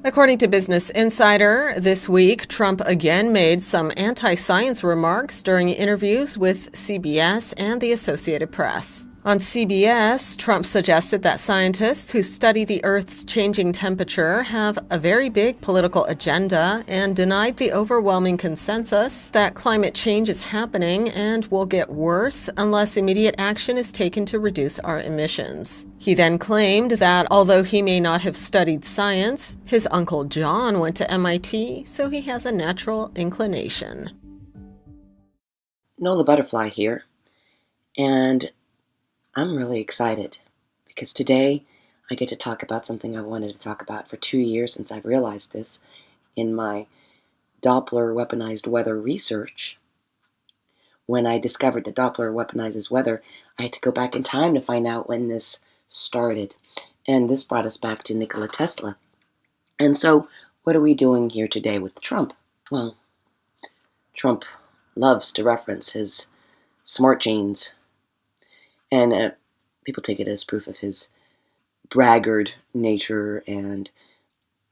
According to Business Insider, this week, Trump again made some anti-science remarks during interviews with CBS and the Associated Press. On CBS, Trump suggested that scientists who study the Earth's changing temperature have a very big political agenda and denied the overwhelming consensus that climate change is happening and will get worse unless immediate action is taken to reduce our emissions. He then claimed that although he may not have studied science, his Uncle John went to MIT, so he has a natural inclination. Nola the Butterfly here, and I'm really excited because today I get to talk about something I wanted to talk about for 2 years since I've realized this in my Doppler weaponized weather research. When I discovered that Doppler weaponizes weather, I had to go back in time to find out when this started. And this brought us back to Nikola Tesla. And so, what are we doing here today with Trump? Well, Trump loves to reference his smart genes. And people take it as proof of his braggart nature, and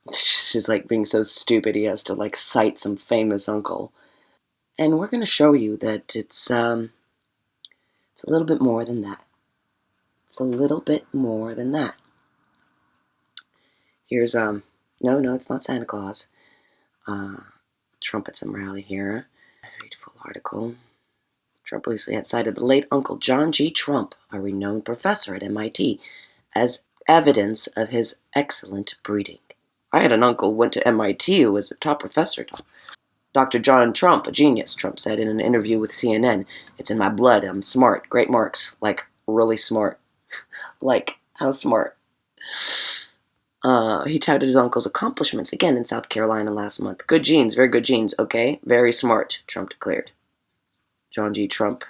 it's just like being so stupid he has to cite some famous uncle. And we're going to show you that it's a little bit more than that. It's a little bit more than that. Here's no, it's not Santa Claus. Trump at some rally here. Read a full article. Trump recently had cited the late Uncle John G. Trump, a renowned professor at MIT, as evidence of his excellent breeding. I had an uncle who went to MIT who was a top professor. Dr. John Trump, a genius, Trump said in an interview with CNN. It's in my blood. I'm smart. Great marks. Really smart. How smart? He touted his uncle's accomplishments again in South Carolina last month. Good genes, very good genes, okay? Very smart, Trump declared. John G. Trump,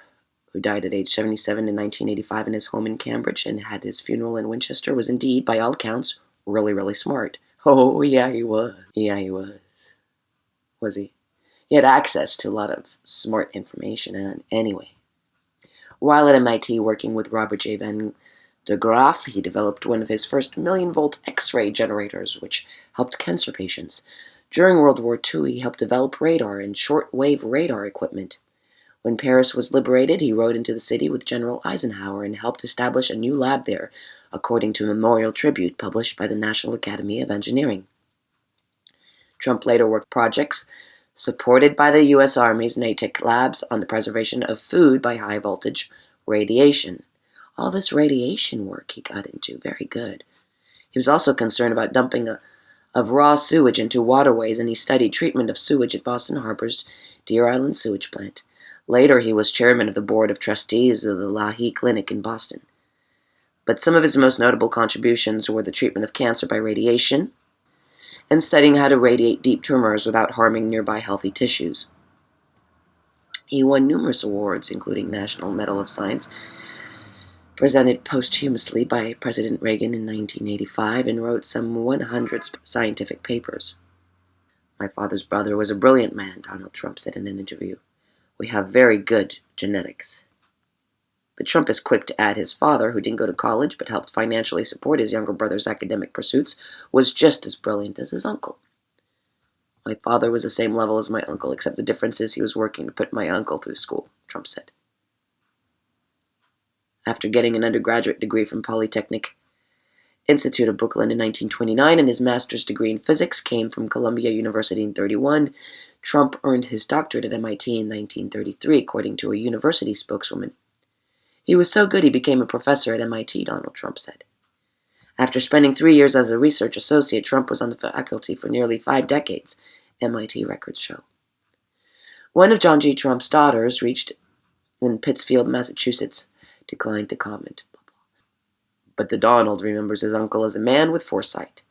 who died at age 77 in 1985 in his home in Cambridge and had his funeral in Winchester, was indeed, by all accounts, really, really smart. Oh, yeah, he was. Yeah, he was. Was he? He had access to a lot of smart information, and anyway. While at MIT working with Robert J. Van de Graaff, he developed one of his first million-volt X-ray generators, which helped cancer patients. During World War II, he helped develop radar and short-wave radar equipment. When Paris was liberated, he rode into the city with General Eisenhower and helped establish a new lab there, according to a memorial tribute published by the National Academy of Engineering. Trump later worked projects supported by the U.S. Army's NATIC labs on the preservation of food by high-voltage radiation. All this radiation work he got into, very good. He was also concerned about dumping of raw sewage into waterways, and he studied treatment of sewage at Boston Harbor's Deer Island sewage plant. Later, he was chairman of the board of trustees of the Lahey Clinic in Boston. But some of his most notable contributions were the treatment of cancer by radiation and studying how to radiate deep tumors without harming nearby healthy tissues. He won numerous awards, including National Medal of Science, presented posthumously by President Reagan in 1985, and wrote some 100 scientific papers. My father's brother was a brilliant man, Donald Trump said in an interview. We have very good genetics. But Trump is quick to add his father, who didn't go to college but helped financially support his younger brother's academic pursuits, was just as brilliant as his uncle. My father was the same level as my uncle, except the difference is he was working to put my uncle through school, Trump said. After getting an undergraduate degree from Polytechnic Institute of Brooklyn in 1929 and his master's degree in physics came from Columbia University in 1931, Trump earned his doctorate at MIT in 1933, according to a university spokeswoman. He was so good he became a professor at MIT, Donald Trump said. After spending 3 years as a research associate, Trump was on the faculty for nearly 5 decades, MIT records show. One of John G. Trump's daughters, reached in Pittsfield, Massachusetts, declined to comment. But the Donald remembers his uncle as a man with foresight.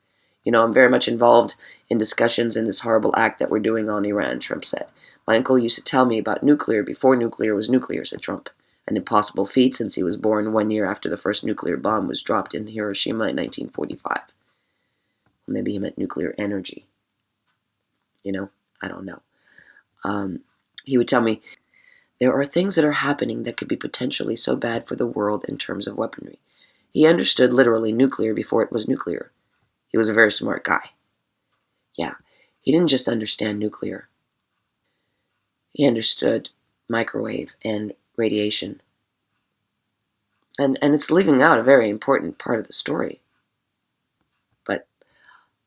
I'm very much involved in discussions in this horrible act that we're doing on Iran, Trump said. My uncle used to tell me about nuclear before nuclear was nuclear, said Trump. An impossible feat since he was born 1 year after the first nuclear bomb was dropped in Hiroshima in 1945. Maybe he meant nuclear energy. I don't know. He would tell me, there are things that are happening that could be potentially so bad for the world in terms of weaponry. He understood literally nuclear before it was nuclear. He was a very smart guy. Yeah, he didn't just understand nuclear. He understood microwave and radiation. And it's leaving out a very important part of the story. But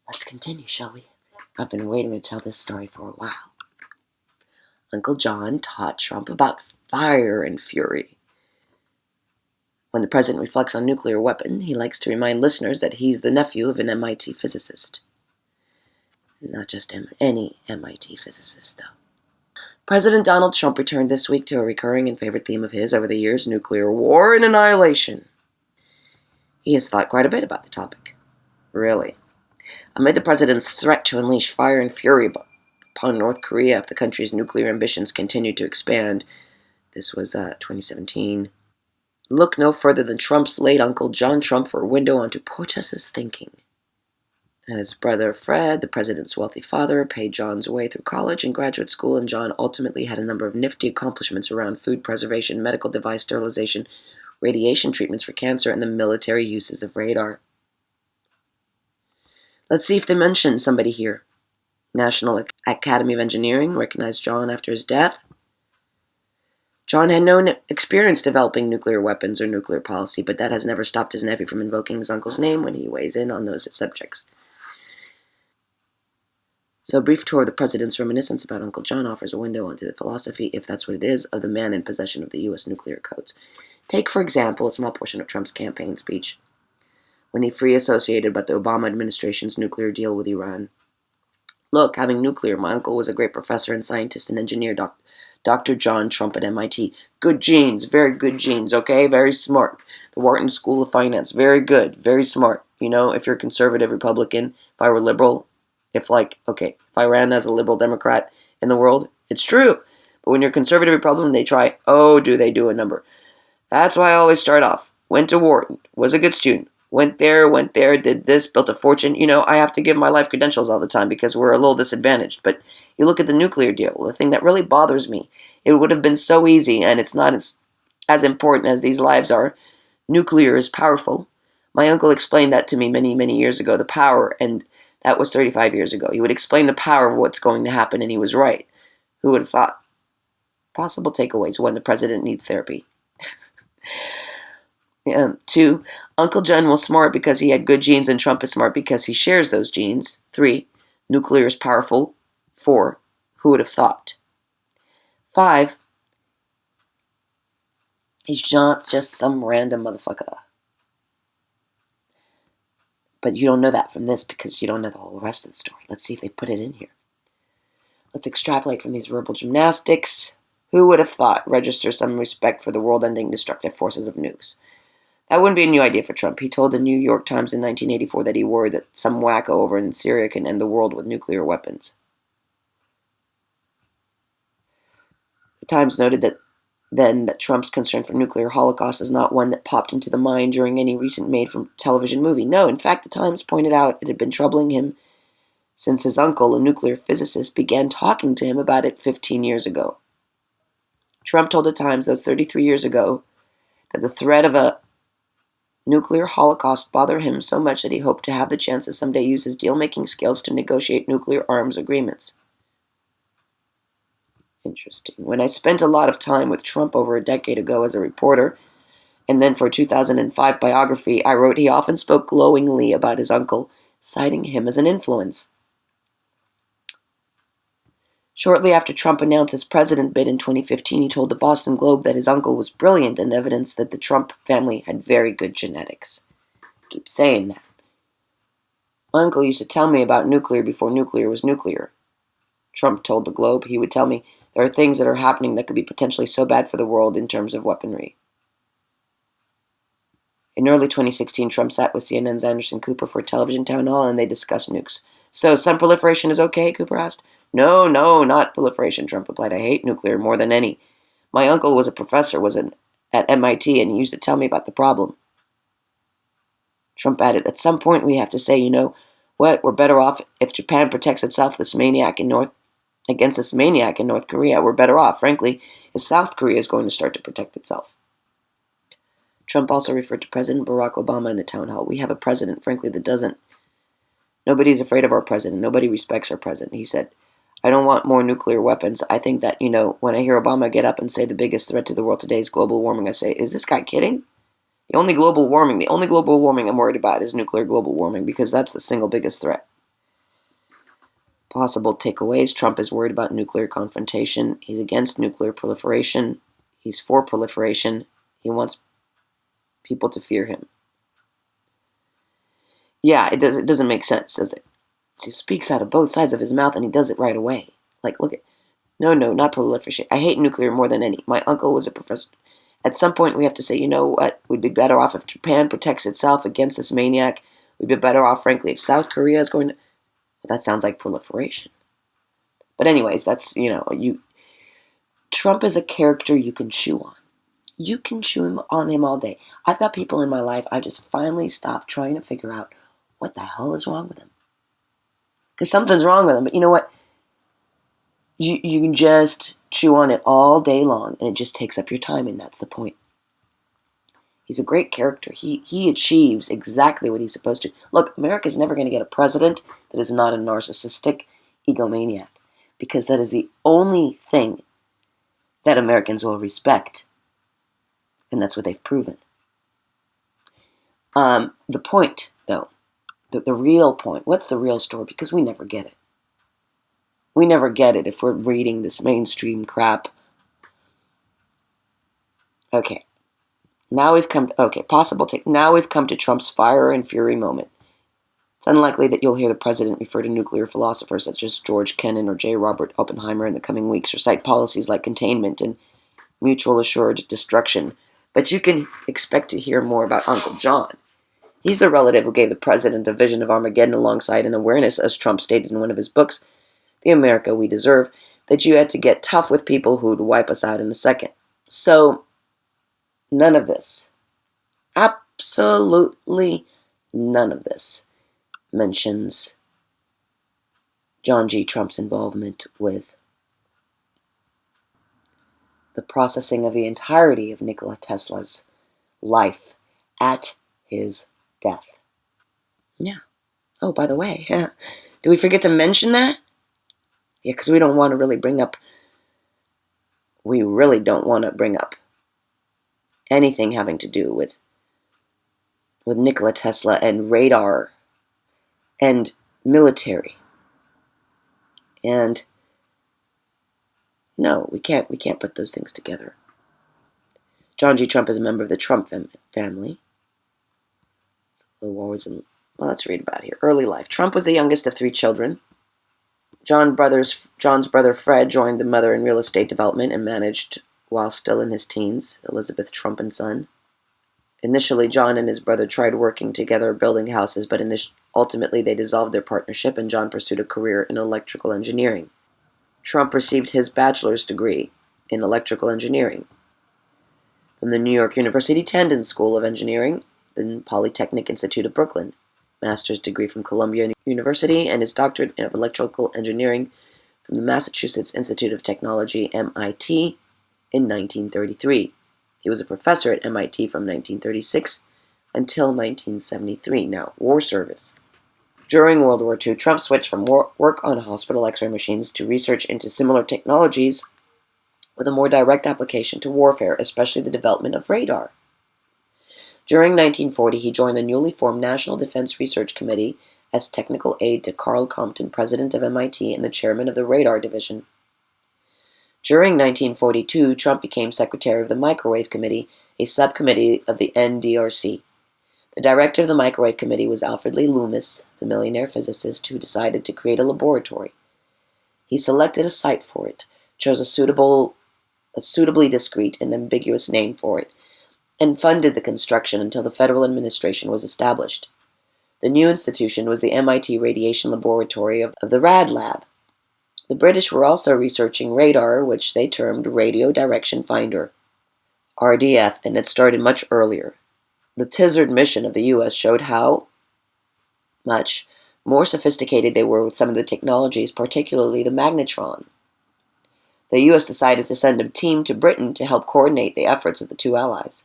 let's continue, shall we? I've been waiting to tell this story for a while. Uncle John taught Trump about fire and fury. When the president reflects on nuclear weapon, he likes to remind listeners that he's the nephew of an MIT physicist. Not just any MIT physicist, though. President Donald Trump returned this week to a recurring and favorite theme of his over the years, nuclear war and annihilation. He has thought quite a bit about the topic. Really. Amid the president's threat to unleash fire and fury upon North Korea if the country's nuclear ambitions continued to expand, this was 2017, look no further than Trump's late uncle John Trump for a window onto POTUS's thinking. His brother Fred, the president's wealthy father, paid John's way through college and graduate school, and John ultimately had a number of nifty accomplishments around food preservation, medical device sterilization, radiation treatments for cancer, and the military uses of radar. Let's see if they mention somebody here. National Academy of Engineering recognized John after his death. John had no experience developing nuclear weapons or nuclear policy, but that has never stopped his nephew from invoking his uncle's name when he weighs in on those subjects. So a brief tour of the president's reminiscence about Uncle John offers a window onto the philosophy, if that's what it is, of the man in possession of the U.S. nuclear codes. Take, for example, a small portion of Trump's campaign speech when he free associated about the Obama administration's nuclear deal with Iran. Look, having nuclear, my uncle was a great professor and scientist and engineer, Dr. John Trump at MIT. Good genes, very good genes, okay? Very smart. The Wharton School of Finance, very good, very smart. You know, if you're a conservative Republican, if I were liberal, if I ran as a liberal Democrat in the world, it's true. But when you're a conservative Republican, they try, they do a number. That's why I always start off. Went to Wharton, was a good student. Went there, did this, built a fortune. You know, I have to give my life credentials all the time because we're a little disadvantaged. But you look at the nuclear deal, the thing that really bothers me, it would have been so easy, and it's not as important as these lives are. Nuclear is powerful. My uncle explained that to me many, many years ago, the power, and that was 35 years ago. He would explain the power of what's going to happen, and he was right. Who would have thought? Possible takeaways: 1, the president needs therapy. 2, Uncle John was smart because he had good genes, and Trump is smart because he shares those genes. 3, nuclear is powerful. 4, who would have thought? 5, he's not just some random motherfucker. But you don't know that from this because you don't know the whole rest of the story. Let's see if they put it in here. Let's extrapolate from these verbal gymnastics. Who would have thought? Register some respect for the world-ending destructive forces of nukes. That wouldn't be a new idea for Trump. He told the New York Times in 1984 that he worried that some wacko over in Syria can end the world with nuclear weapons. The Times noted that Trump's concern for nuclear holocaust is not one that popped into the mind during any recent made-for-television movie. No, in fact, the Times pointed out it had been troubling him since his uncle, a nuclear physicist, began talking to him about it 15 years ago. Trump told the Times those 33 years ago that the threat of a nuclear holocaust bothered him so much that he hoped to have the chance to someday use his deal-making skills to negotiate nuclear arms agreements. Interesting. When I spent a lot of time with Trump over a decade ago as a reporter, and then for a 2005 biography, I wrote he often spoke glowingly about his uncle, citing him as an influence. Shortly after Trump announced his president bid in 2015, he told the Boston Globe that his uncle was brilliant and evidence that the Trump family had very good genetics. I keep saying that. My uncle used to tell me about nuclear before nuclear was nuclear. Trump told the Globe he would tell me there are things that are happening that could be potentially so bad for the world in terms of weaponry. In early 2016, Trump sat with CNN's Anderson Cooper for a television town hall and they discussed nukes. So, some proliferation is okay? Cooper asked. No, not proliferation, Trump replied. I hate nuclear more than any. My uncle was a professor, at MIT, and he used to tell me about the problem. Trump added, at some point we have to say, you know what, we're better off if Japan protects itself against this maniac in North Korea. We're better off, frankly, if South Korea is going to start to protect itself. Trump also referred to President Barack Obama in the town hall. We have a president, frankly, that doesn't Nobody's afraid of our president. Nobody respects our president. He said, I don't want more nuclear weapons. I think that, when I hear Obama get up and say the biggest threat to the world today is global warming, I say, is this guy kidding? The only global warming I'm worried about is nuclear global warming, because that's the single biggest threat. Possible takeaways: Trump is worried about nuclear confrontation. He's against nuclear proliferation. He's for proliferation. He wants people to fear him. Yeah, it doesn't make sense, does it? He speaks out of both sides of his mouth, and he does it right away. Like, look at, no, not proliferation. I hate nuclear more than any. My uncle was a professor. At some point, we have to say, you know what? We'd be better off if Japan protects itself against this maniac. We'd be better off, frankly, if South Korea is going to... Well, that sounds like proliferation. But anyways, that's, Trump is a character you can chew on. You can chew on him all day. I've got people in my life, I just finally stopped trying to figure out what the hell is wrong with him. Because something's wrong with him. But you know what? You can just chew on it all day long, and it just takes up your time, and that's the point. He's a great character. He achieves exactly what he's supposed to. Look, America's never going to get a president that is not a narcissistic egomaniac, because that is the only thing that Americans will respect, and that's what they've proven. The point, though, the real point, what's the real story? Because we never get it. We never get it if we're reading this mainstream crap. Okay. Now we've come to Trump's fire and fury moment. It's unlikely that you'll hear the president refer to nuclear philosophers such as George Kennan or J. Robert Oppenheimer in the coming weeks, or cite policies like containment and mutual assured destruction. But you can expect to hear more about Uncle John. He's the relative who gave the president a vision of Armageddon alongside an awareness, as Trump stated in one of his books, The America We Deserve, that you had to get tough with people who'd wipe us out in a second. So, none of this, absolutely none of this, mentions John G. Trump's involvement with the processing of the entirety of Nikola Tesla's life at his death. Yeah. Oh, by the way, did we forget to mention that? Yeah, because we don't want to really bring up anything having to do with Nikola Tesla and radar and military. And no, we can't put those things together. John G. Trump is a member of the Trump family. Well, let's read about it here. Early life. Trump was the youngest of 3 children. John's brother Fred joined the mother in real estate development and managed while still in his teens, Elizabeth Trump and Son. Initially, John and his brother tried working together building houses, but ultimately they dissolved their partnership, and John pursued a career in electrical engineering. Trump received his bachelor's degree in electrical engineering from the New York University Tandon School of Engineering, the Polytechnic Institute of Brooklyn, master's degree from Columbia University, and his doctorate of electrical engineering from the Massachusetts Institute of Technology, MIT, in 1933. He was a professor at MIT from 1936 until 1973. Now, war service. During World War II, Trump switched from work on hospital X-ray machines to research into similar technologies with a more direct application to warfare, especially the development of radar. During 1940, he joined the newly formed National Defense Research Committee as technical aide to Carl Compton, president of MIT and the chairman of the Radar Division. During 1942, Trump became secretary of the Microwave Committee, a subcommittee of the NDRC. The director of the Microwave Committee was Alfred Lee Loomis, the millionaire physicist who decided to create a laboratory. He selected a site for it, chose a suitably discreet and ambiguous name for it, and funded the construction until the federal administration was established. The new institution was the MIT Radiation Laboratory of the RAD Lab. The British were also researching radar, which they termed Radio Direction Finder, RDF, and it started much earlier. The Tizard mission of the U.S. showed how much more sophisticated they were with some of the technologies, particularly the magnetron. The U.S. decided to send a team to Britain to help coordinate the efforts of the two allies.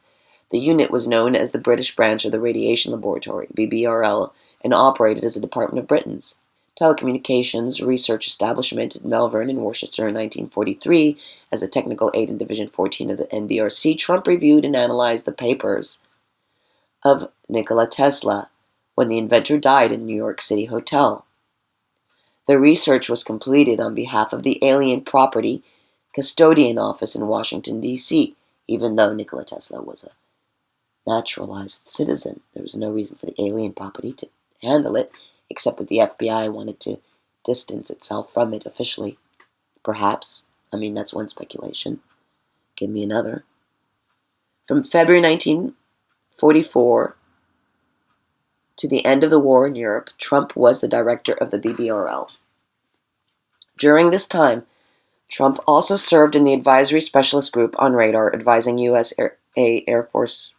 The unit was known as the British branch of the Radiation Laboratory, BBRL, and operated as a Department of Britain's telecommunications research establishment in Malvern in Worcestershire in 1943. As a technical aide in Division 14 of the NDRC, Trump reviewed and analyzed the papers of Nikola Tesla when the inventor died in a New York City hotel. The research was completed on behalf of the Alien Property Custodian Office in Washington, D.C., even though Nikola Tesla was a naturalized citizen. There was no reason for the alien property to handle it, except that the FBI wanted to distance itself from it officially. Perhaps. I mean, that's one speculation. Give me another. From February 1944 to the end of the war in Europe, Trump was the director of the BBRL. During this time, Trump also served in the Advisory Specialist Group on Radar, advising U.S. Air Force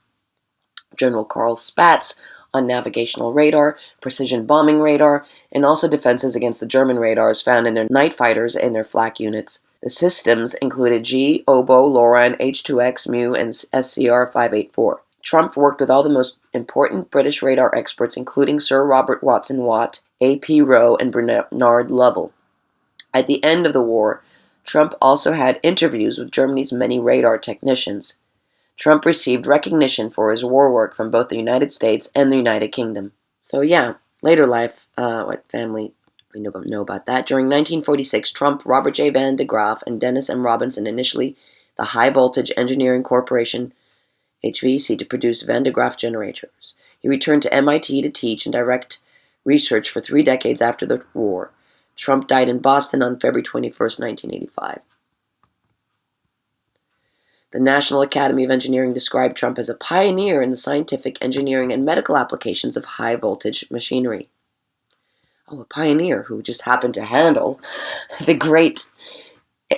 General Carl Spaatz on navigational radar, precision bombing radar, and also defenses against the German radars found in their night fighters and their flak units. The systems included G, Obo, LORAN, H2X, Mu, and SCR-584. Trump worked with all the most important British radar experts, including Sir Robert Watson-Watt, A.P. Rowe, and Bernard Lovell. At the end of the war, Trump also had interviews with Germany's many radar technicians. Trump received recognition for his war work from both the United States and the United Kingdom. So yeah, later life, what family, we know about that. During 1946, Trump, Robert J. Van de Graaff, and Dennis M. Robinson, initially the High Voltage Engineering Corporation, HVEC, to produce Van de Graaff generators. He returned to MIT to teach and direct research for 3 decades after the war. Trump died in Boston on February 21st, 1985. The National Academy of Engineering described Trump as a pioneer in the scientific, engineering, and medical applications of high-voltage machinery. Oh, a pioneer who just happened to handle the great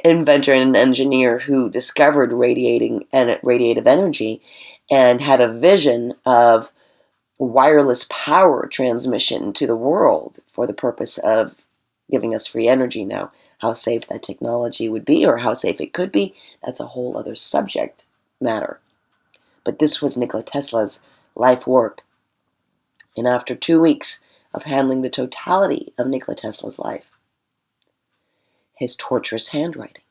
inventor and engineer who discovered radiative energy and had a vision of wireless power transmission to the world for the purpose of giving us free energy. Now, how safe that technology would be, or how safe it could be, that's a whole other subject matter. But this was Nikola Tesla's life work. And after 2 weeks of handling the totality of Nikola Tesla's life, his torturous handwriting.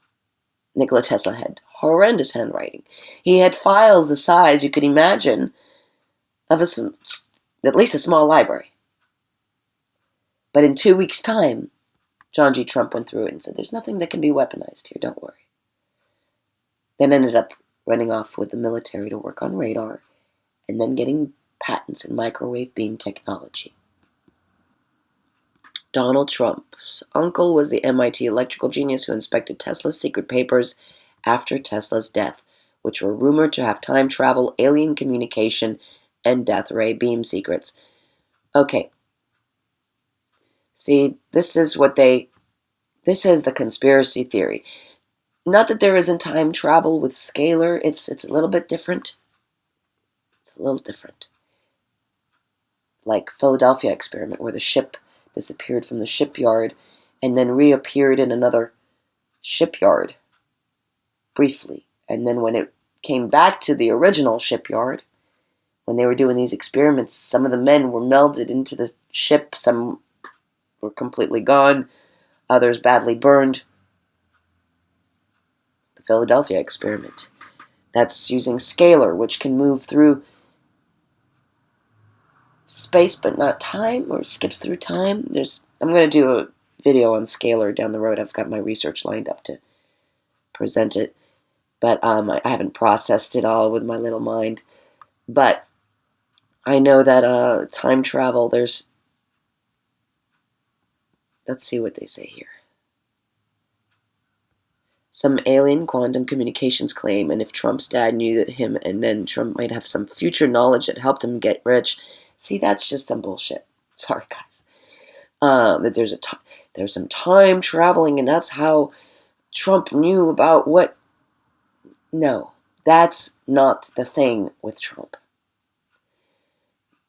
Nikola Tesla had horrendous handwriting. He had files the size you could imagine of at least a small library. But in 2 weeks' time, John G. Trump went through it and said, there's nothing that can be weaponized here, don't worry. Then ended up running off with the military to work on radar, and then getting patents in microwave beam technology. Donald Trump's uncle was the MIT electrical genius who inspected Tesla's secret papers after Tesla's death, which were rumored to have time travel, alien communication, and death ray beam secrets. Okay. See, this is the conspiracy theory. Not that there isn't time travel with scalar, it's a little bit different. It's a little different. Like Philadelphia experiment, where the ship disappeared from the shipyard and then reappeared in another shipyard briefly. And then when it came back to the original shipyard, when they were doing these experiments, some of the men were melded into the ship, some were completely gone, others badly burned. The Philadelphia experiment. That's using scalar, which can move through space but not time, or skips through time. I'm going to do a video on scalar down the road. I've got my research lined up to present it, but I haven't processed it all with my little mind. But I know that time travel, let's see what they say here. Some alien quantum communications claim, and if Trump's dad knew him, and then Trump might have some future knowledge that helped him get rich. See, that's just some bullshit. Sorry, guys. That there's some time traveling, and that's how Trump knew about what. No, that's not the thing with Trump.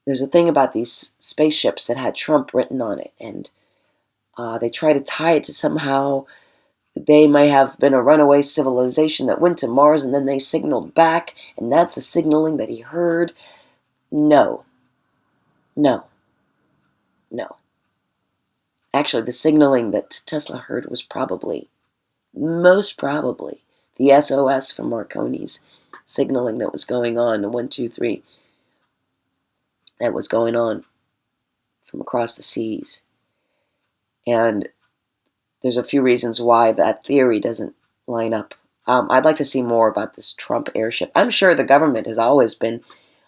There's a thing about these spaceships that had Trump written on it, and they try to tie it to somehow they might have been a runaway civilization that went to Mars and then they signaled back, and that's the signaling that he heard. No. No. No. Actually, the signaling that Tesla heard was most probably, the SOS from Marconi's signaling that was going on, the 1, 2, 3, that was going on from across the seas. And there's a few reasons why that theory doesn't line up. I'd like to see more about this Trump airship. I'm sure the government has always been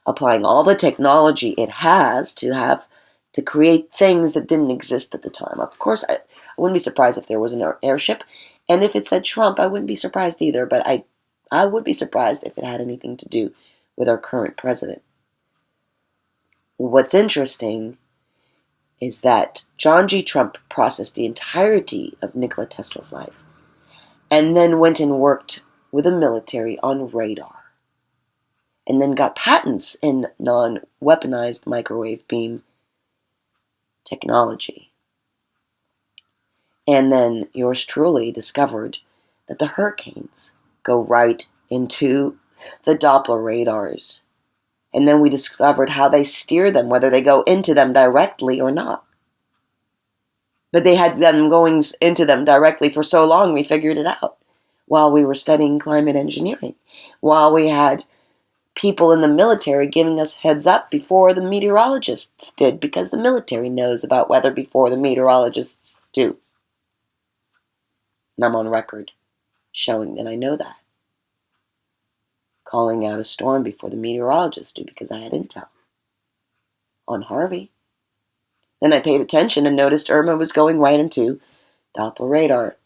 applying all the technology it has to create things that didn't exist at the time. Of course, I wouldn't be surprised if there was an airship. And if it said Trump, I wouldn't be surprised either. But I would be surprised if it had anything to do with our current president. What's interesting is that John G. Trump processed the entirety of Nikola Tesla's life and then went and worked with the military on radar and then got patents in non-weaponized microwave beam technology. And then yours truly discovered that the hurricanes go right into the Doppler radars. And then we discovered how they steer them, whether they go into them directly or not. But they had them going into them directly for so long, we figured it out while we were studying climate engineering, while we had people in the military giving us heads up before the meteorologists did, because the military knows about weather before the meteorologists do. And I'm on record showing that I know that. Calling out a storm before the meteorologists do because I had intel on Harvey. Then I paid attention and noticed Irma was going right into Doppler radar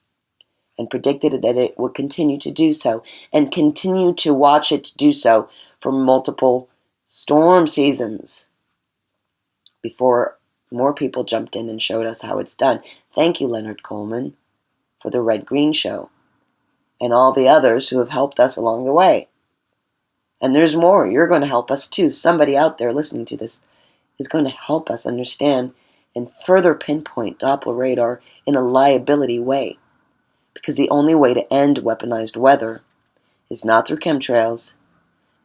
and predicted that it would continue to do so and continue to watch it do so for multiple storm seasons before more people jumped in and showed us how it's done. Thank you, Leonard Coleman, for the Red Green Show and all the others who have helped us along the way. And there's more. You're going to help us too. Somebody out there listening to this is going to help us understand and further pinpoint Doppler radar in a liability way. Because the only way to end weaponized weather is not through chemtrails,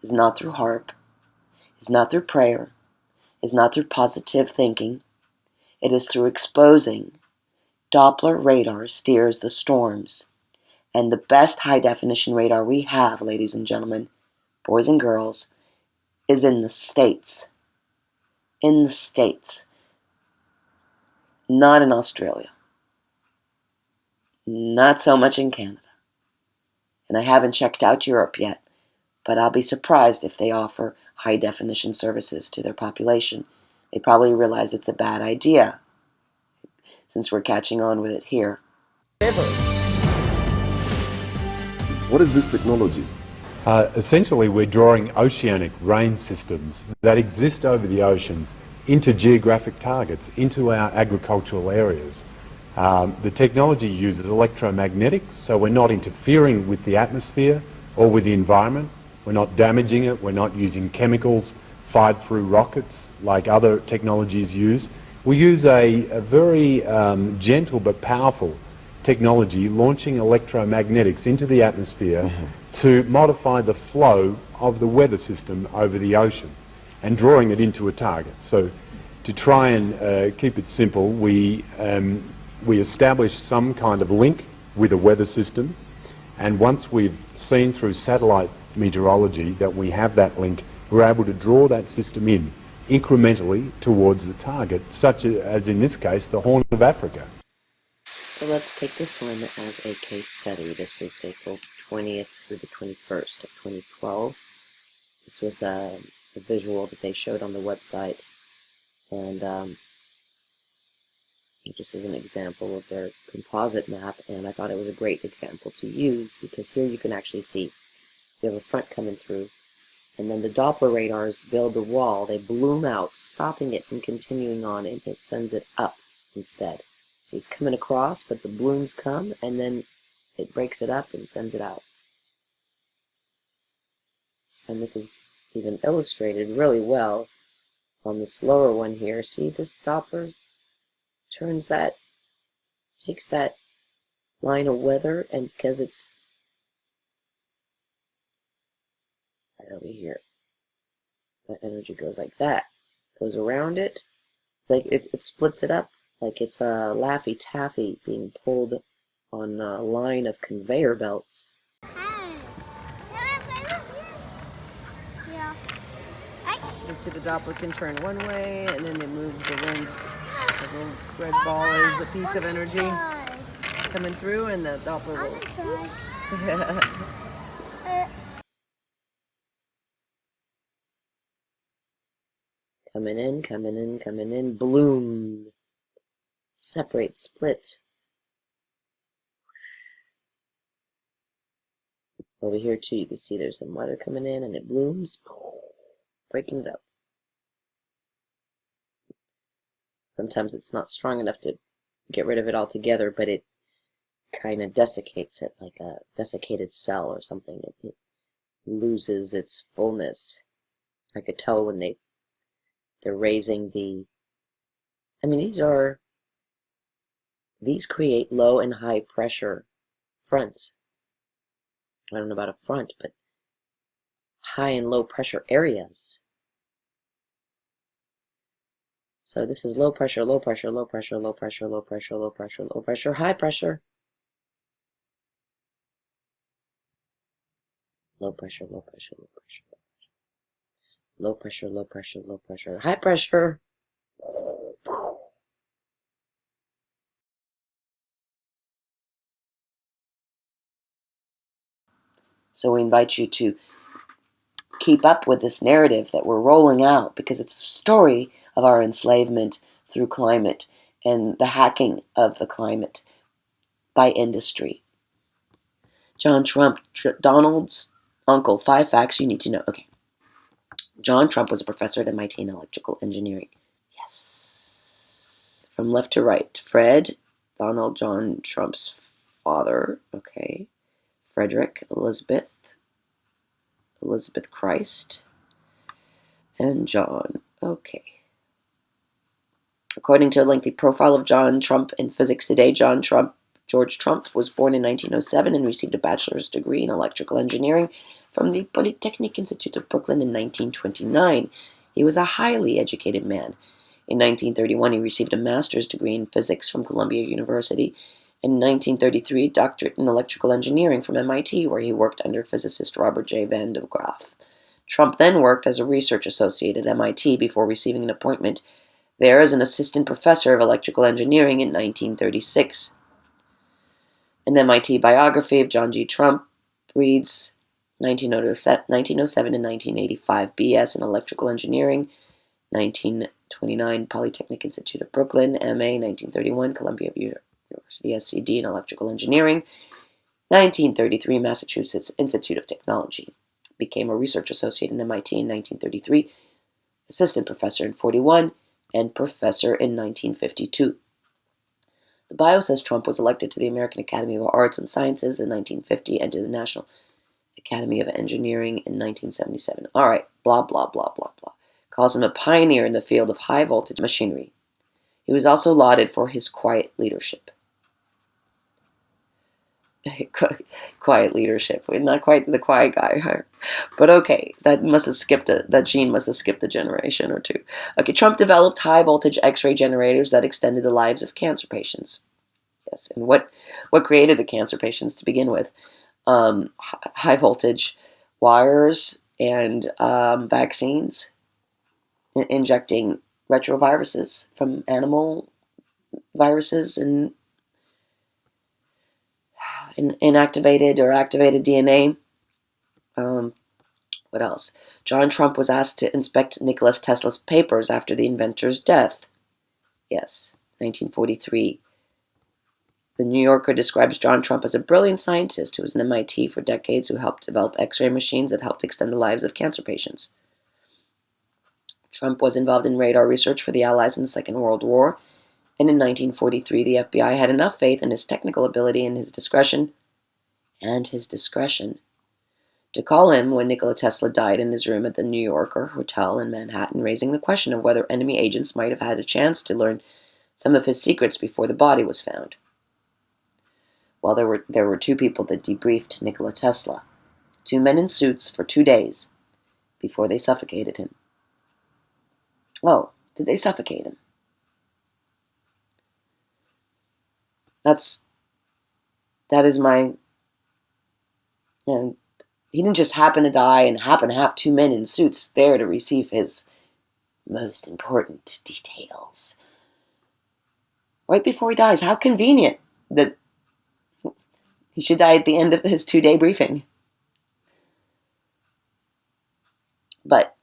is not through HARP, is not through prayer, is not through positive thinking. It is through exposing Doppler radar steers the storms. And the best high-definition radar we have, ladies and gentlemen, boys and girls, is in the States. In the States. Not in Australia. Not so much in Canada. And I haven't checked out Europe yet, but I'll be surprised if they offer high-definition services to their population. They probably realize it's a bad idea, since we're catching on with it here. What is this technology? Essentially, we're drawing oceanic rain systems that exist over the oceans into geographic targets, into our agricultural areas. The technology uses electromagnetics, so we're not interfering with the atmosphere or with the environment. We're not damaging it. We're not using chemicals fired through rockets like other technologies use. We use a very gentle but powerful technology launching electromagnetics into the atmosphere to modify the flow of the weather system over the ocean and drawing it into a target. So to try and keep it simple, we establish some kind of link with a weather system, and once we've seen through satellite meteorology that we have that link, we're able to draw that system in incrementally towards the target, such as in this case the Horn of Africa. So let's take this one as a case study. This was April 20th through the 21st of 2012. This was a visual that they showed on the website, and just as an example of their composite map, and I thought it was a great example to use because here you can actually see you have a front coming through, and then the Doppler radars build a wall. They bloom out, stopping it from continuing on, and it sends it up instead. See, it's coming across, but the blooms come, and then it breaks it up and sends it out. And this is even illustrated really well on the slower one here. See, this Doppler takes that line of weather, and because it's right over here, that energy goes like that, goes around it, like it splits it up, like it's a Laffy Taffy being pulled on a line of conveyor belts. Hey, can I play with you? Yeah. You see the Doppler can turn one way, and then it moves the wind. The little red ball is the piece of energy coming through, and the Doppler will. Try. Coming in, coming in, coming in, bloom, separate, split. Over here too, you can see there's some weather coming in, and it blooms, breaking it up. Sometimes it's not strong enough to get rid of it altogether, but it kind of desiccates it, like a desiccated cell or something. It loses its fullness. I could tell when they're raising the, I mean, these create low and high pressure fronts. I don't know about a front, but high and low pressure areas. So this is low pressure, low pressure, low pressure, low pressure, low pressure, low pressure, low pressure, high pressure. Low pressure, low pressure, low pressure, low pressure, low pressure, low pressure, high pressure. So we invite you to keep up with this narrative that we're rolling out, because it's a story of our enslavement through climate and the hacking of the climate by industry. John Trump, Donald's uncle. 5 facts you need to know. Okay. John Trump was a professor at MIT in electrical engineering. Yes. From left to right. Fred, Donald John Trump's father. Okay. Frederick, Elizabeth Christ, and John. Okay. According to a lengthy profile of John Trump in Physics Today, George Trump was born in 1907 and received a bachelor's degree in electrical engineering from the Polytechnic Institute of Brooklyn in 1929. He was a highly educated man. In 1931, he received a master's degree in physics from Columbia University. In 1933, a doctorate in electrical engineering from MIT, where he worked under physicist Robert J. Van de Graaff. Trump then worked as a research associate at MIT before receiving an appointment there as an assistant professor of electrical engineering in 1936. An MIT biography of John G. Trump reads 1907 to 1985 B.S. in electrical engineering, 1929 Polytechnic Institute of Brooklyn, M.A. 1931 Columbia University SC.D. in electrical engineering, 1933 Massachusetts Institute of Technology. Became a research associate in MIT in 1933, assistant professor in 1941, and professor in 1952. The bio says Trump was elected to the American Academy of Arts and Sciences in 1950 and to the National Academy of Engineering in 1977. All right, blah, blah, blah, blah, blah. Calls him a pioneer in the field of high-voltage machinery. He was also lauded for his quiet leadership. Quiet leadership. Not quite the quiet guy, but okay. That gene must have skipped a generation or two. Okay, Trump developed high voltage X-ray generators that extended the lives of cancer patients. Yes, and what created the cancer patients to begin with? High voltage wires and vaccines, injecting retroviruses from animal viruses and inactivated or activated DNA. What else? John Trump was asked to inspect Nikola Tesla's papers after the inventor's death. Yes, 1943. The New Yorker describes John Trump as a brilliant scientist who was in MIT for decades, who helped develop X-ray machines that helped extend the lives of cancer patients. Trump was involved in radar research for the Allies in the Second World War, and in 1943 the FBI had enough faith in his technical ability and his discretion to call him when Nikola Tesla died in his room at the New Yorker Hotel in Manhattan, raising the question of whether enemy agents might have had a chance to learn some of his secrets before the body was found. Well, there were two people that debriefed Nikola Tesla. Two men in suits for 2 days before they suffocated him. Oh, did they suffocate him? That is my... And he didn't just happen to die and happen to have two men in suits there to receive his most important details. Right before he dies. How convenient that he should die at the end of his 2-day briefing. But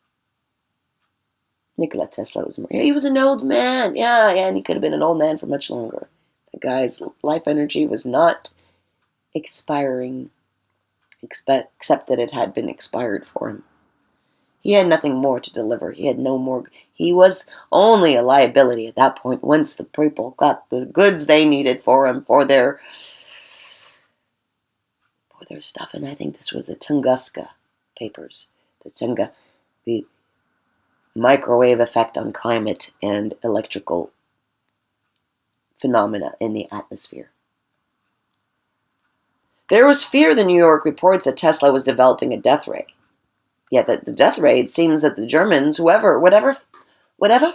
Nikola Tesla he was an old man. Yeah, and he could have been an old man for much longer. The guy's life energy was not expiring, except that it had been expired for him. He had nothing more to deliver. He had no more. He was only a liability at that point once the people got the goods they needed for him, for their stuff. And I think this was the Tunguska papers. The microwave effect on climate and electrical phenomena in the atmosphere. There was fear in the New York reports that Tesla was developing a death ray. Yet the death ray, it seems that the Germans, whatever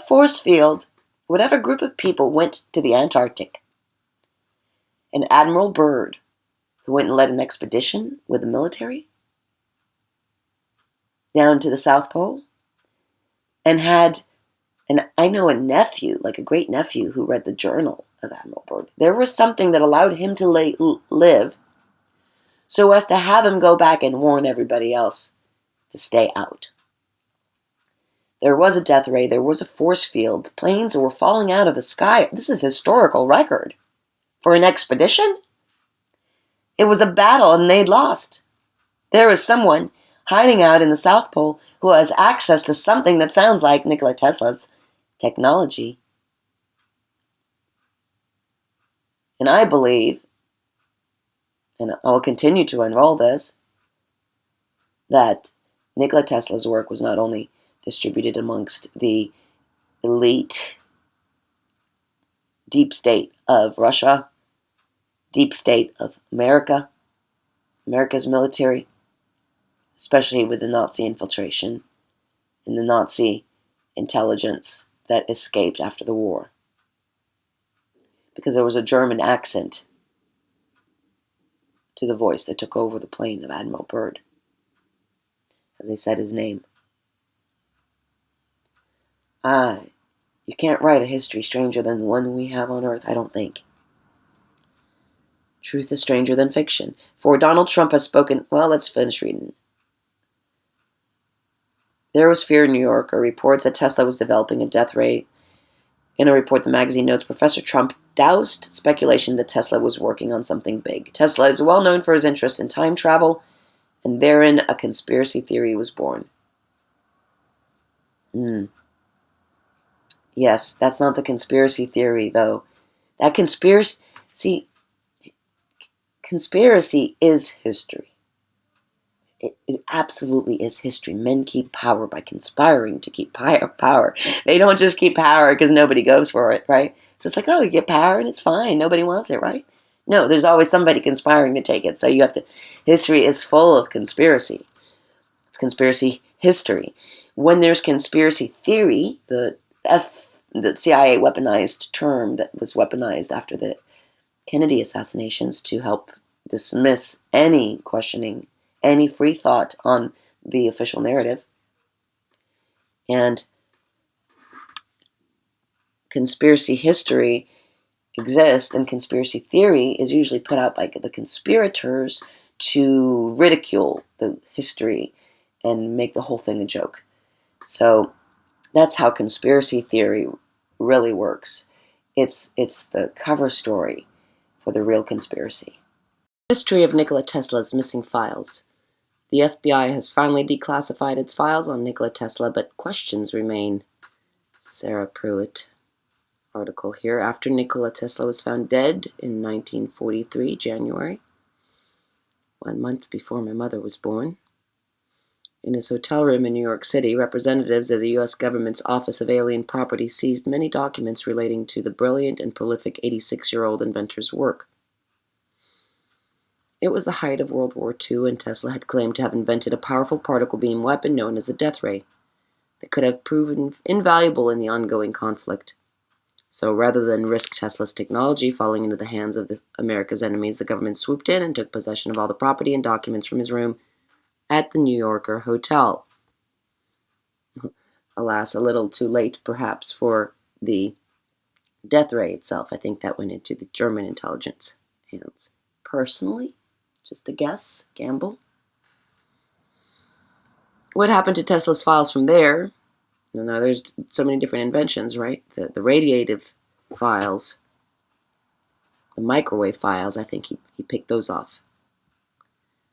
force field, whatever group of people went to the Antarctic, and Admiral Byrd, who went and led an expedition with the military down to the South Pole, and I know a nephew, like a great nephew, who read the journal of Admiral Byrd. There was something that allowed him to live so as to have him go back and warn everybody else to stay out. There was a death ray. There was a force field. Planes were falling out of the sky. This is a historical record. For an expedition? It was a battle and they'd lost. There was someone hiding out in the South Pole who has access to something that sounds like Nikola Tesla's technology. And I believe, and I will continue to unroll this, that Nikola Tesla's work was not only distributed amongst the elite deep state of Russia, deep state of America, America's military, especially with the Nazi infiltration and the Nazi intelligence that escaped after the war. Because there was a German accent to the voice that took over the plane of Admiral Byrd, as they said his name. You can't write a history stranger than the one we have on Earth, I don't think. Truth is stranger than fiction. For Donald Trump has spoken... Well, let's finish reading. There was fear in New York, or reports that Tesla was developing a death ray. In a report, the magazine notes Professor Trump doused speculation that Tesla was working on something big. Tesla is well known for his interest in time travel, and therein a conspiracy theory was born. Yes, that's not the conspiracy theory, though. That conspiracy is history. It absolutely is history. Men keep power by conspiring to keep power. They don't just keep power because nobody goes for it, right? So it's like, oh, you get power and it's fine. Nobody wants it, right? No, there's always somebody conspiring to take it. So you have to... History is full of conspiracy. It's conspiracy history. When there's conspiracy theory, the CIA weaponized term that was weaponized after the Kennedy assassinations to help dismiss any questioning, any free thought on the official narrative. And conspiracy history exists, and conspiracy theory is usually put out by the conspirators to ridicule the history and make the whole thing a joke. So that's how conspiracy theory really works. It's the cover story for the real conspiracy. History of Nikola Tesla's missing files. The FBI has finally declassified its files on Nikola Tesla, but questions remain. Sarah Pruitt article here. After Nikola Tesla was found dead in 1943, January, 1 month before my mother was born, in his hotel room in New York City, representatives of the U.S. government's Office of Alien Property seized many documents relating to the brilliant and prolific 86-year-old inventor's work. It was the height of World War II, and Tesla had claimed to have invented a powerful particle beam weapon known as the death ray that could have proven invaluable in the ongoing conflict. So rather than risk Tesla's technology falling into the hands of America's enemies, the government swooped in and took possession of all the property and documents from his room at the New Yorker hotel. Alas, a little too late, perhaps, for the death ray itself. I think that went into the German intelligence hands. Personally, just a guess, gamble. What happened to Tesla's files from there? Now, there's so many different inventions, right? The radiative files, the microwave files, I think he picked those off.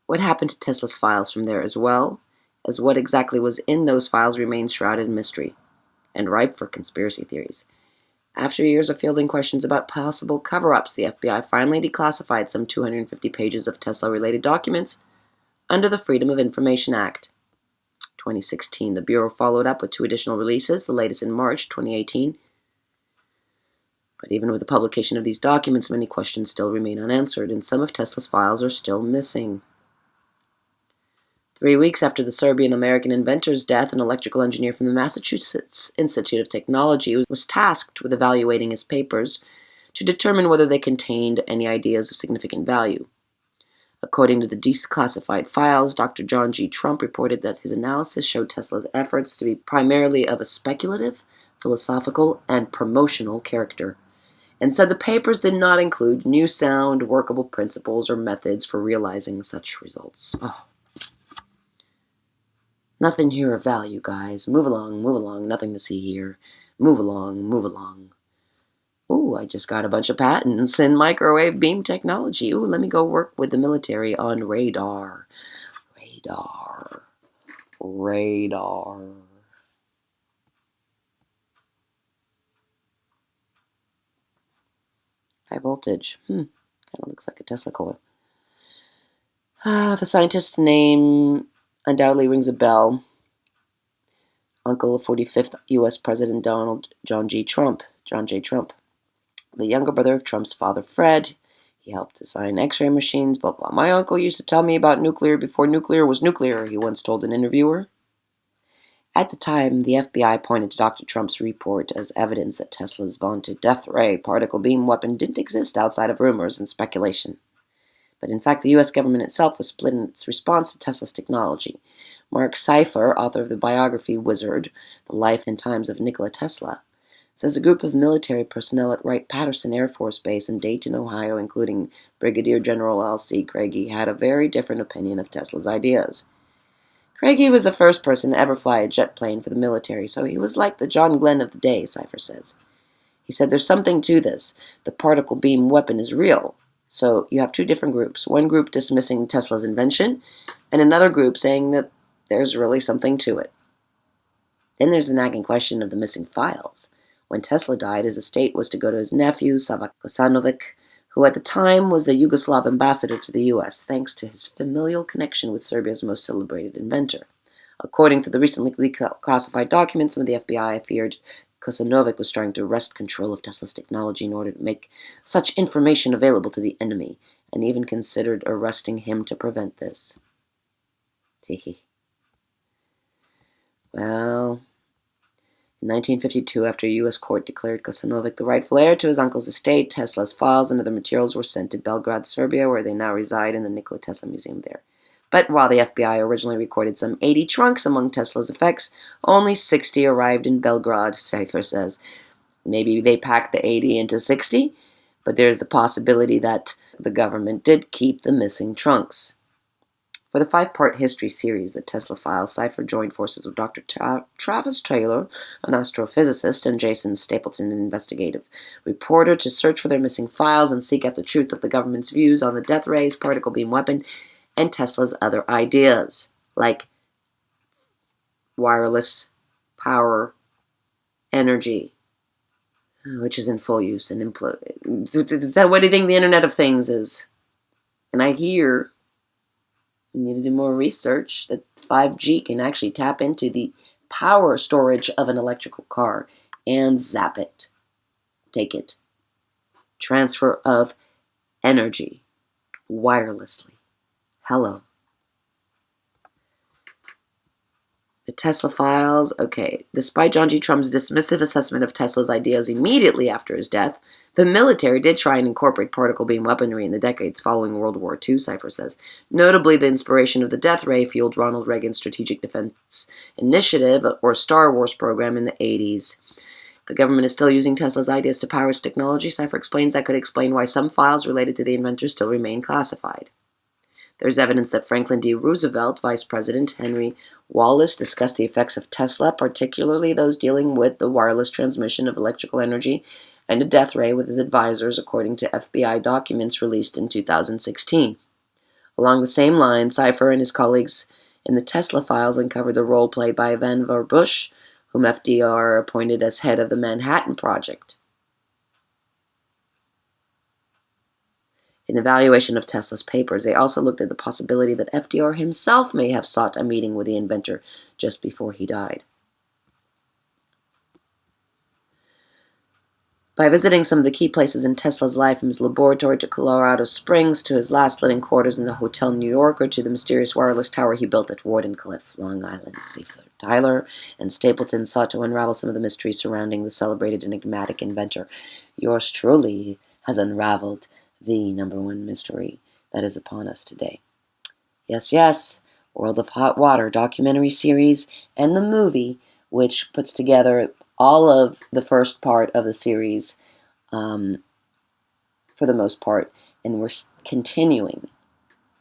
What happened to Tesla's files from there, as well as what exactly was in those files, remains shrouded in mystery and ripe for conspiracy theories. After years of fielding questions about possible cover-ups, the FBI finally declassified some 250 pages of Tesla-related documents under the Freedom of Information Act. 2016, the Bureau followed up with 2 additional releases, the latest in March 2018. But even with the publication of these documents, many questions still remain unanswered, and some of Tesla's files are still missing. 3 weeks after the Serbian-American inventor's death, an electrical engineer from the Massachusetts Institute of Technology was tasked with evaluating his papers to determine whether they contained any ideas of significant value. According to the declassified files, Dr. John G. Trump reported that his analysis showed Tesla's efforts to be primarily of a speculative, philosophical, and promotional character, and said the papers did not include new sound, workable principles, or methods for realizing such results. Oh. Nothing here of value, guys. Move along, nothing to see here. Move along. Ooh, I just got a bunch of patents in microwave beam technology. Ooh, let me go work with the military on radar. High voltage. Kind of looks like a Tesla coil. The scientist's name undoubtedly rings a bell. Uncle of 45th U.S. President John J. Trump. The younger brother of Trump's father, Fred. He helped design X-ray machines, blah, blah. My uncle used to tell me about nuclear before nuclear was nuclear, he once told an interviewer. At the time, the FBI pointed to Dr. Trump's report as evidence that Tesla's vaunted death ray particle beam weapon didn't exist outside of rumors and speculation. But in fact, the U.S. government itself was split in its response to Tesla's technology. Mark Seifer, author of the biography Wizard, The Life and Times of Nikola Tesla, says a group of military personnel at Wright-Patterson Air Force Base in Dayton, Ohio, including Brigadier General L.C. Craigie, had a very different opinion of Tesla's ideas. Craigie was the first person to ever fly a jet plane for the military, so he was like the John Glenn of the day, Seifer says. He said, there's something to this. The particle beam weapon is real. So you have 2 different groups. One group dismissing Tesla's invention, and another group saying that there's really something to it. Then there's the nagging question of the missing files. When Tesla died, his estate was to go to his nephew, Sava Kosanovic, who at the time was the Yugoslav ambassador to the U.S., thanks to his familial connection with Serbia's most celebrated inventor. According to the recently classified documents, some of the FBI feared Kosanovic was trying to wrest control of Tesla's technology in order to make such information available to the enemy, and even considered arresting him to prevent this. Teehee. Well, in 1952, after a U.S. court declared Kosanovic the rightful heir to his uncle's estate, Tesla's files and other materials were sent to Belgrade, Serbia, where they now reside in the Nikola Tesla Museum there. But while the FBI originally recorded some 80 trunks among Tesla's effects, only 60 arrived in Belgrade, Seifer says. Maybe they packed the 80 into 60, but there's the possibility that the government did keep the missing trunks. For the 5-part history series, The Tesla Files, Seifer joined forces with Dr. Travis Taylor, an astrophysicist, and Jason Stapleton, an investigative reporter, to search for their missing files and seek out the truth of the government's views on the death rays, particle beam weapon, and Tesla's other ideas, like wireless power energy, which is in full use. And what do you think the Internet of Things is? And I hear you need to do more research that 5G can actually tap into the power storage of an electrical car and zap it. Take it. Transfer of energy wirelessly. Hello. The Tesla files. Okay. Despite John G. Trump's dismissive assessment of Tesla's ideas immediately after his death, the military did try and incorporate particle beam weaponry in the decades following World War II, Cipher says. Notably, the inspiration of the death ray fueled Ronald Reagan's Strategic Defense Initiative, or Star Wars program, in the 80s. The government is still using Tesla's ideas to power its technology. Cipher explains that could explain why some files related to the inventor still remain classified. There's evidence that Franklin D. Roosevelt, Vice President Henry Wallace discussed the effects of Tesla, particularly those dealing with the wireless transmission of electrical energy and a death ray, with his advisors, according to FBI documents released in 2016. Along the same line, Cipher and his colleagues in the Tesla files uncovered the role played by Vannevar Bush, whom FDR appointed as head of the Manhattan Project. In evaluation of Tesla's papers, they also looked at the possibility that FDR himself may have sought a meeting with the inventor just before he died. By visiting some of the key places in Tesla's life, from his laboratory to Colorado Springs, to his last living quarters in the Hotel New York, or to the mysterious wireless tower he built at Wardenclyffe, Long Island, Tyler and Stapleton sought to unravel some of the mysteries surrounding the celebrated enigmatic inventor. Yours truly has unraveled the number one mystery that is upon us today. Yes, yes, World of Hot Water documentary series and the movie, which puts together all of the first part of the series for the most part, and we're continuing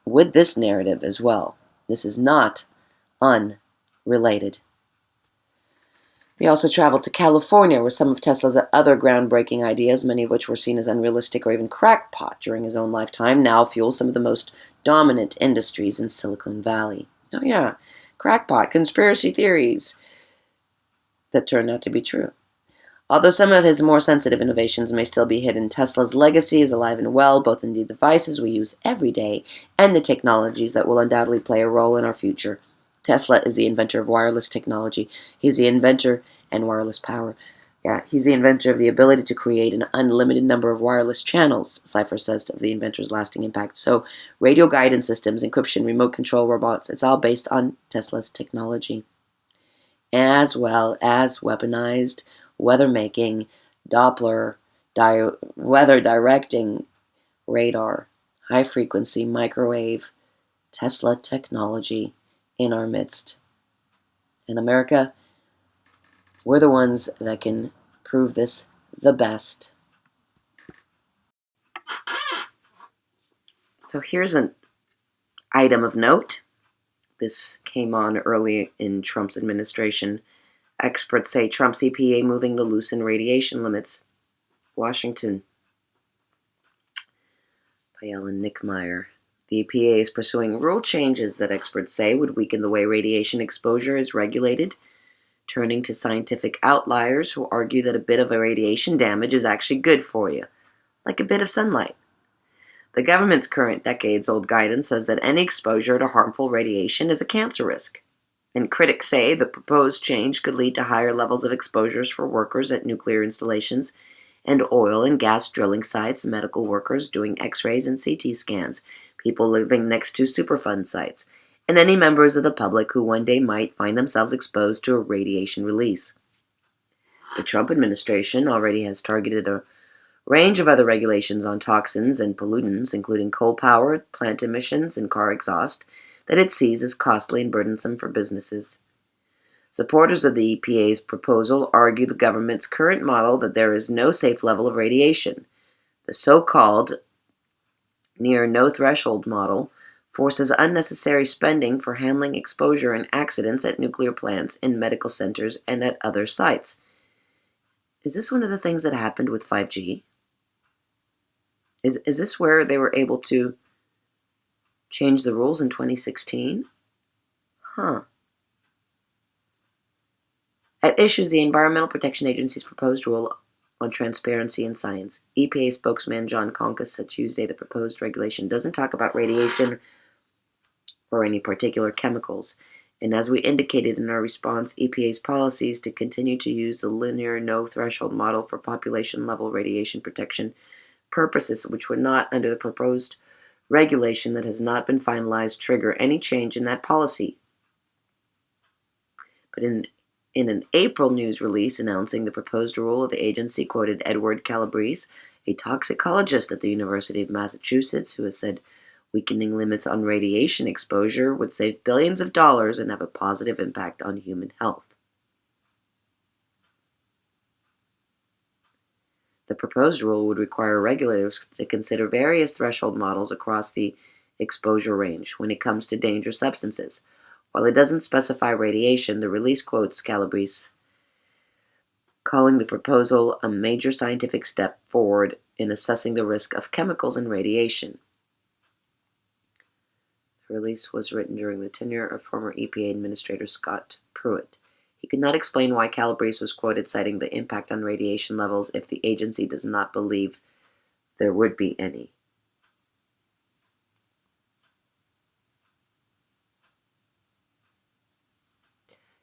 with this narrative as well. This is not unrelated. They also traveled to California, where some of Tesla's other groundbreaking ideas, many of which were seen as unrealistic or even crackpot during his own lifetime, now fuel some of the most dominant industries in Silicon Valley. Oh yeah, crackpot, conspiracy theories that turned out to be true. Although some of his more sensitive innovations may still be hidden, Tesla's legacy is alive and well, both in the devices we use every day and the technologies that will undoubtedly play a role in our future. Tesla is the inventor of wireless technology. He's the inventor and wireless power. He's the inventor of the ability to create an unlimited number of wireless channels, Cipher says of the inventor's lasting impact. So, radio guidance systems, encryption, remote control robots, it's all based on Tesla's technology. As well as weaponized, weather making, Doppler, weather directing, radar, high frequency, microwave, Tesla technology in our midst. In America, we're the ones that can prove this the best. So here's an item of note. This came on early in Trump's administration. Experts say Trump's EPA moving to loosen radiation limits. Washington. By Ellen Nickmeyer. The EPA is pursuing rule changes that experts say would weaken the way radiation exposure is regulated, turning to scientific outliers who argue that a bit of a radiation damage is actually good for you, like a bit of sunlight. The government's current decades-old guidance says that any exposure to harmful radiation is a cancer risk, and critics say the proposed change could lead to higher levels of exposures for workers at nuclear installations and oil and gas drilling sites, medical workers doing X-rays and CT scans, people living next to Superfund sites, and any members of the public who one day might find themselves exposed to a radiation release. The Trump administration already has targeted a range of other regulations on toxins and pollutants, including coal-powered plant emissions and car exhaust, that it sees as costly and burdensome for businesses. Supporters of the EPA's proposal argue the government's current model that there is no safe level of radiation. The so-called near no threshold model forces unnecessary spending for handling exposure and accidents at nuclear plants, in medical centers, and at other sites. Is this one of the things that happened with 5G? Is this where they were able to change the rules in 2016? At issue is the Environmental Protection Agency's proposed rule on transparency in science. EPA spokesman John Conkus said Tuesday the proposed regulation doesn't talk about radiation or any particular chemicals. And as we indicated in our response, EPA's policy is to continue to use the linear no-threshold model for population-level radiation protection purposes, which were not under the proposed regulation that has not been finalized trigger any change in that policy. But in an April news release announcing the proposed rule, the agency quoted Edward Calabrese, a toxicologist at the University of Massachusetts, who has said weakening limits on radiation exposure would save billions of dollars and have a positive impact on human health. The proposed rule would require regulators to consider various threshold models across the exposure range when it comes to dangerous substances. While it doesn't specify radiation, the release quotes Calabrese calling the proposal a major scientific step forward in assessing the risk of chemicals and radiation. The release was written during the tenure of former EPA Administrator Scott Pruitt. He could not explain why Calabrese was quoted citing the impact on radiation levels if the agency does not believe there would be any.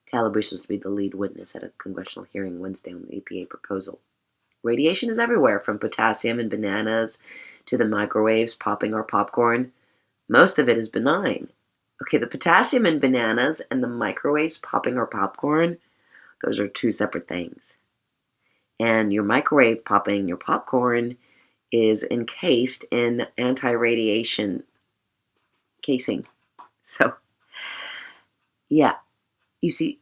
Calabrese was to be the lead witness at a congressional hearing Wednesday on the EPA proposal. Radiation is everywhere, from potassium in bananas to the microwaves popping our popcorn. Most of it is benign. Okay, the potassium in bananas and the microwaves popping our popcorn, those are two separate things. And your microwave popping your popcorn is encased in anti-radiation casing. So, yeah. You see,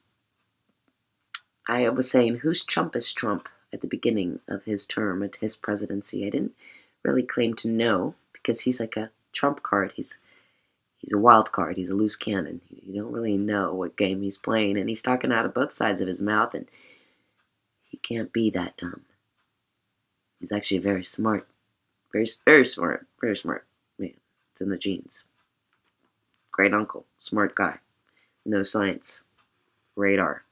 I was saying, whose chump is Trump at the beginning of his term, at his presidency? I didn't really claim to know, because he's like a trump card. He's a wild card. He's a loose cannon. You don't really know what game he's playing, and he's talking out of both sides of his mouth, and he can't be that dumb. He's actually very smart. Very smart man. It's in the genes. Great uncle. Smart guy. No science. Radar.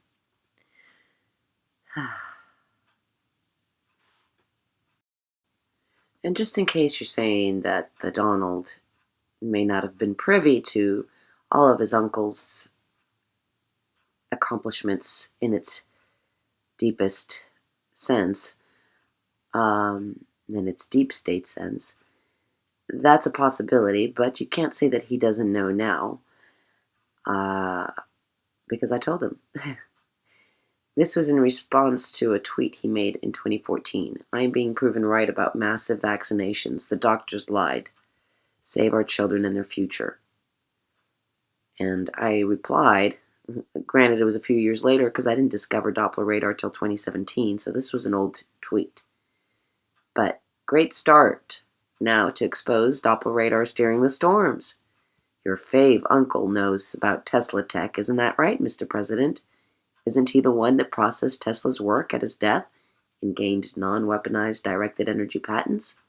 And just in case you're saying that the Donald may not have been privy to all of his uncle's accomplishments in its deepest sense, in its deep state sense, that's a possibility, but you can't say that he doesn't know now, because I told him. This was in response to a tweet he made in 2014. I am being proven right about massive vaccinations. The doctors lied. Save our children and their future. And I replied, granted it was a few years later because I didn't discover Doppler radar till 2017, so this was an old tweet. But great start now to expose Doppler radar steering the storms. Your fave uncle knows about Tesla tech, isn't that right, Mr. President? Isn't he the one that processed Tesla's work at his death and gained non-weaponized directed energy patents?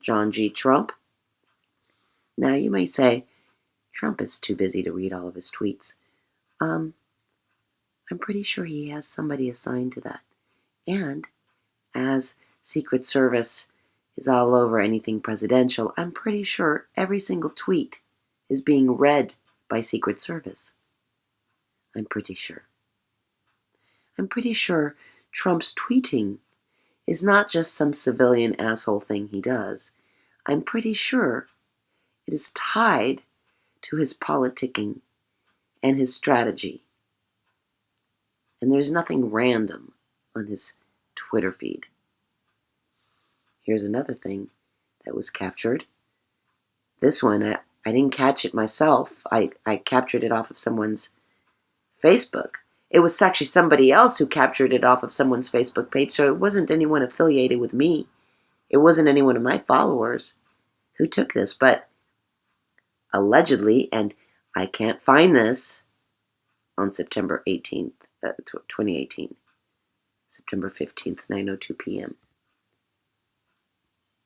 John G. Trump? Now you may say, Trump is too busy to read all of his tweets. I'm pretty sure he has somebody assigned to that. And as Secret Service is all over anything presidential, I'm pretty sure every single tweet is being read by Secret Service. I'm pretty sure. I'm pretty sure Trump's tweeting is not just some civilian asshole thing he does. I'm pretty sure it is tied to his politicking and his strategy. And there's nothing random on his Twitter feed. Here's another thing that was captured. This one, I didn't catch it myself. I captured it off of someone's Facebook. It was actually somebody else who captured it off of someone's Facebook page, so it wasn't anyone affiliated with me. It wasn't any one of my followers who took this, but allegedly, and I can't find this, on September 18th, 2018, September 15th, 9:02 p.m.,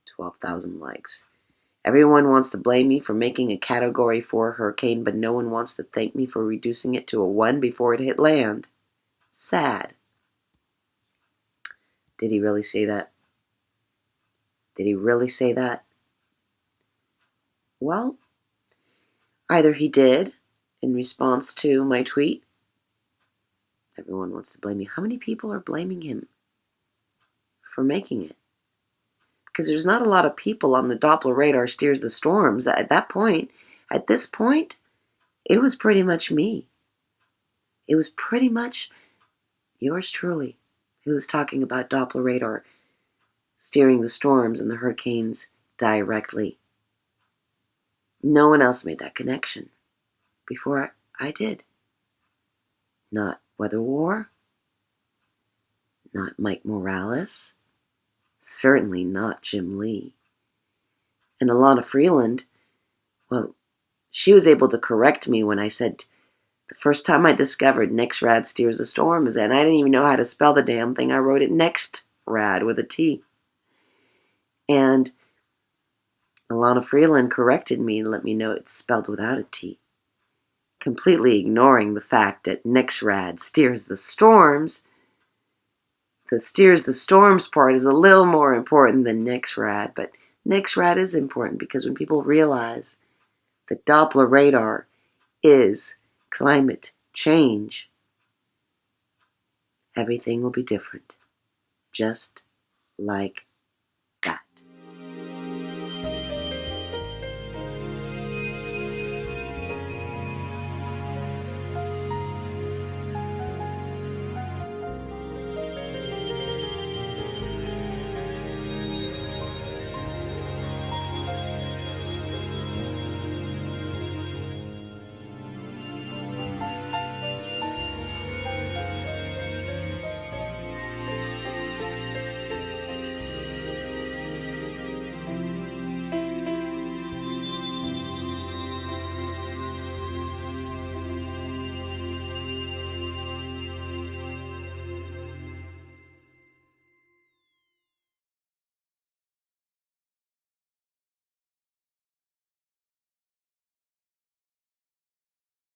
12,000 likes. Everyone wants to blame me for making a Category 4 hurricane, but no one wants to thank me for reducing it to a 1 before it hit land. Sad. Did he really say that? Did he really say that? Well, either he did in response to my tweet. Everyone wants to blame me. How many people are blaming him for making it? because there's not a lot of people on the Doppler radar steers the storms. At this point, it was pretty much me. It was pretty much yours truly who was talking about Doppler radar steering the storms and the hurricanes directly. No one else made that connection before I did. Not Weather War, not Mike Morales, certainly not Jim Lee. And Alana Freeland, well, she was able to correct me when I said the first time I discovered NextRad steers the storms, and I didn't even know how to spell the damn thing. I wrote it NextRad with a T. And Alana Freeland corrected me and let me know it's spelled without a T, completely ignoring the fact that NextRad steers the storms. The steers the storms part is a little more important than NextRad, but NextRad is important because when people realize that Doppler radar is climate change, everything will be different, just like